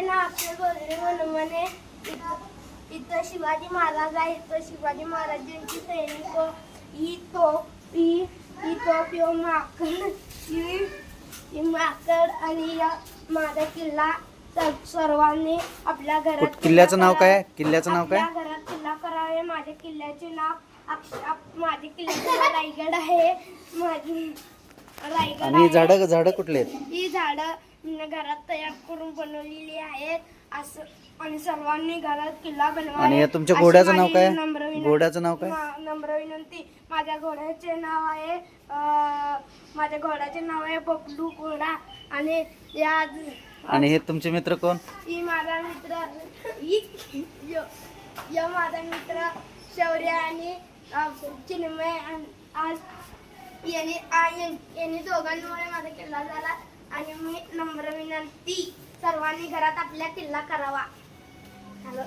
माझे नाव अक्षय गोदरे मनमाने. इथं शिवाजी महाराज आहे. इथं शिवाजी महाराजांची सैनिक ही तोफ यो माकड ही माकड आणि या माझा किल्ला सर्वांनी आपल्या घरात. किल्ल्याचं नाव काय? किल्ल्याचं नाव काय? आपल्या घरात किल्ला करावे. माझ्या किल्ल्याचे नाव माझे किल्ल्याचे नाव रायगड आहे. माझी रायगड आणि झाडं कुठले आहेत? ही झाडं घरात तयार करून बनवलेली आहेत. असं आणि सर्वांनी घरात किल्ला बनवावा. आणि तुमच्या घोड्याचं नाव काय? घोड्याचं नाव काय? नम्र विनंती. माझ्या घोड्याचे नाव आहे बबलू घोडा. आणि या आणि हे तुमचे मित्र कोण? ही माझा मित्र माझा मित्र शौर्य आणि चिन्मय. आज यांनी दोघांमुळे माझा किल्ला झाला. आणि मी नम्र विनंती सर्वांनी घरात आपल्या किल्ला करावा. हॅलो.